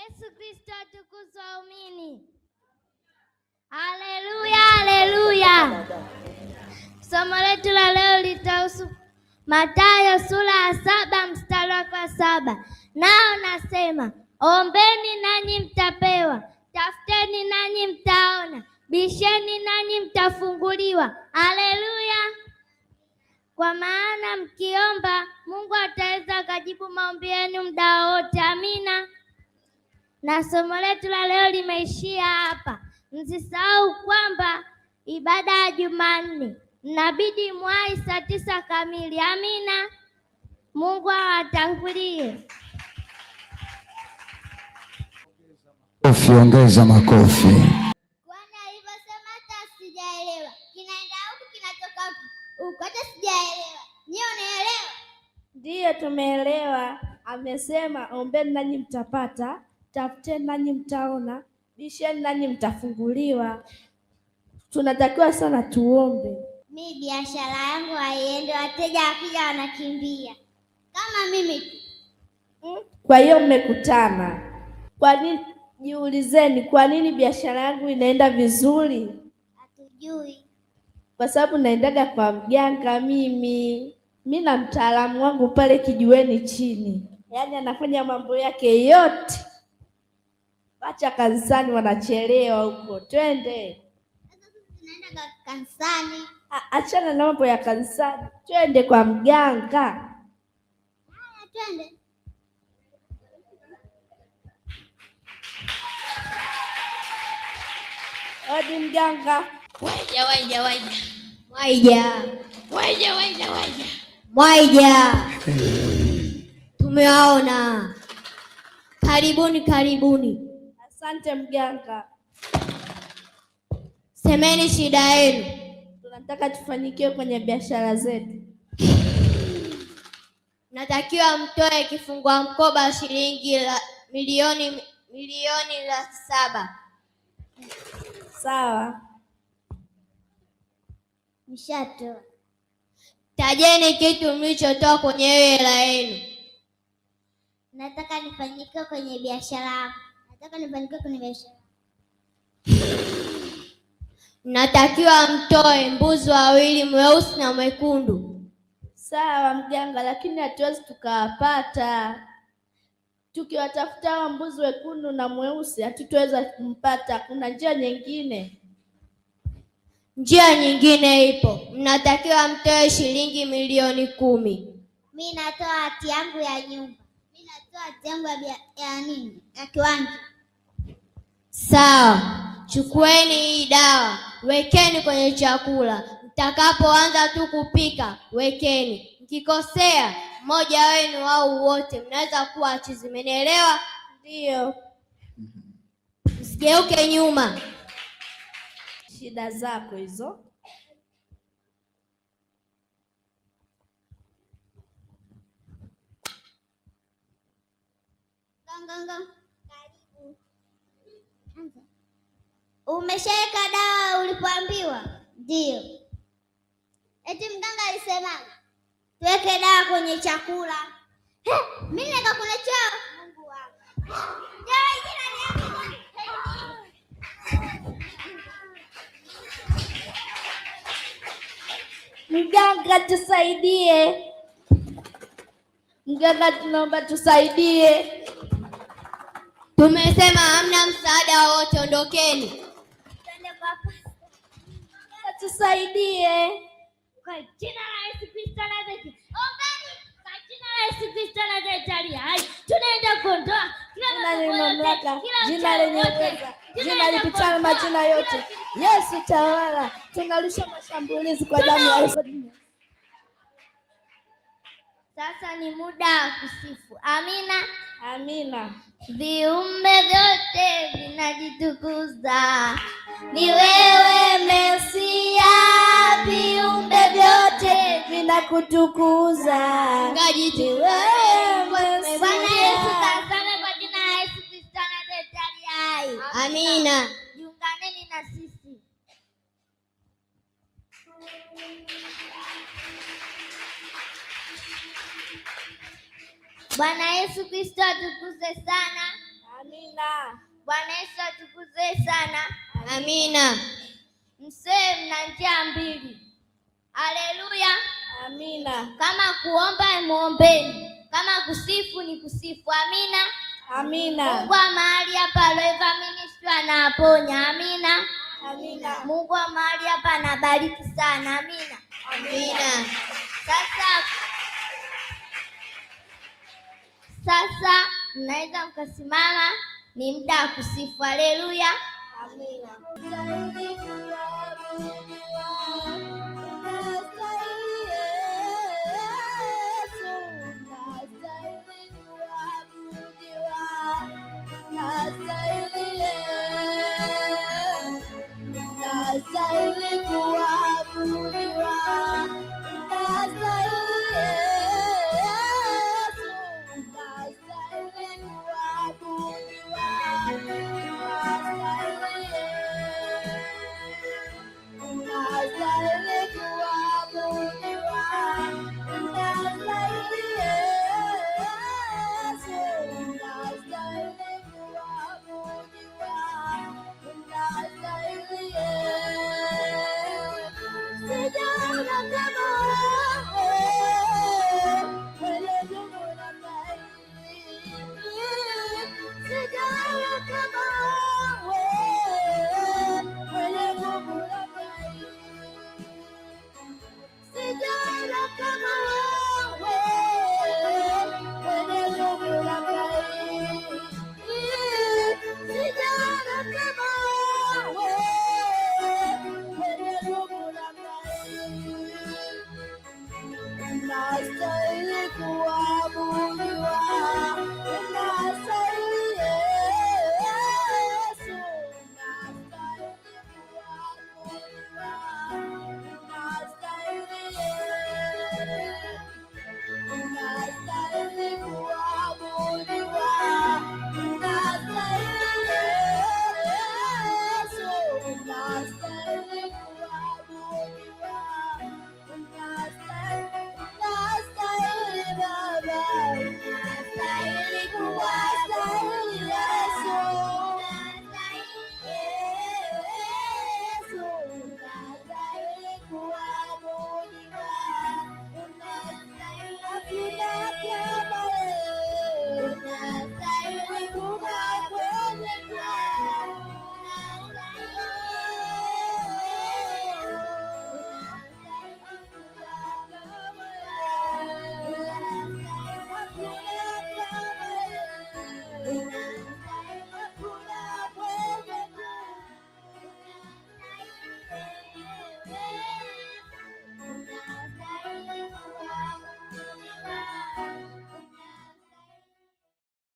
Yesu Kristo atukuzwe waumini. Haleluya, haleluya. Somo letu la leo litahusu Mathayo sura ya 7 mstari wa 7. Nao nasema, ombeni nanyi mtapewa, tafuteni nanyi mtaona, bisheni nanyi mtafunguliwa. Haleluya. Kwa maana mkiomba, Mungu ataweza akajibu maombi yenu muda wote. Amina. Na somo letu la leo limeishia hapa. Msisahau kwamba ibada ya Jumanne mnabidi mwai saa 9 kamili. Amina. Mungu awatangulie. Ongeza makofi. Bwana alivyosema hata sijaelewa. Kinaenda huku kinatoka huku. Hata sijaelewa. Nyie unaelewa? Ndiyo, tumeelewa. Amesema ombeni nanyi mtapata, tafuteni nanyi mtaona, bisheni nanyi mtafunguliwa. Tunatakiwa sana tuombe. Mi biashara yangu haiende, wateja wakija wanakimbia kama mimi. Kwa hiyo mmekutana. Kwa nini? Jiulizeni, kwa nini biashara yangu inaenda vizuri? Hatujui. Kwa sababu naendaga kwa mganga mimi na mtaalamu wangu pale kijiweni chini, yaani anafanya mambo yake yote. Acha kanisani, wanachelewa huko. Twende. Tunaenda kanisani. Achana na mambo ya kanisani, twende kwa mganga. Haya, twende. Odi mganga. Waija. Tumewaona. Karibuni. Asante mganga. Semeni shida yenu. Tunataka tufanikiwe kwenye biashara zetu. Natakiwa mtoe kifungua mkoba shilingi milioni 7. Sawa. Mshato. Tajeni kitu mlichotoa kwenye hela yenu. Nataka nifanikiwe kwenye biashara. Natakiwa mtoe mbuzi 2 mweusi na mwekundu. Sawa mganga, lakini hatuwezi tukawapata. Tukiwatafuta hao mbuzi wekundu na mweusi hatutaweza kumpata. Kuna njia nyingine? Njia nyingine ipo. Mnatakiwa mtoe shilingi milioni 10. Mimi natoa hati yangu ya nyumba. Mimi natoa hati yangu ya nini? Ya kiwanja. Sawa. Chukueni hii dawa, wekeni kwenye chakula. Mtakapoanza tu kupika, wekeni. Mkikosea, mmoja wenu au wote mnaweza kuwa chizi. Mmenielewa? Ndio. Msigeuke nyuma. Shida zako hizo. Karibu. Umeshaweka dawa ulipoambiwa? Ndio. Eti mganga alisema tuweke dawa kwenye chakula. Mimi naweka kwenye choo. Mungu wangu. Mganga tusaidie. Mganga, tunaomba tusaidie. Tumesema hamna msaada wowote, ondokeni. Tusaidie. Kwa jina la Yesu Kristo Nazareti. Ombeni kwa jina la Yesu Kristo Nazareti. Hai, tunaenda kuondoa jina lenye mamlaka, jina lenye uweza, jina lipitalo majina yote. Yesu tawala. Tunarusha mashambulizi kwa damu ya Yesu. Sasa ni muda wa kusifu. Amina. Amina. Viumbe vyote vinajitukuza, ni wewe Mesia. Viumbe vyote vinakutukuza, ngaji wewe Mesia. Bwana Yesu kasame kwa jina la Yesu Kristo Nazareti aliye hai. Amina. Jiunganeni na sisi. Bwana Yesu Kristo atukuzwe sana. Amina. asifiwe sana. Amina. Msee, mna njia mbili. Haleluya. Amina. Kama kuomba muombeni, kama kusifu ni kusifu. Amina. Amina. Mungu wa mahali hapa Loeva Ministry anaponya. Amina. Amina. Mungu wa mahali hapa anabariki sana. Amina. Amina. Sasa mnaweza mkasimama, ni muda wa kusifu. Haleluya. Amina.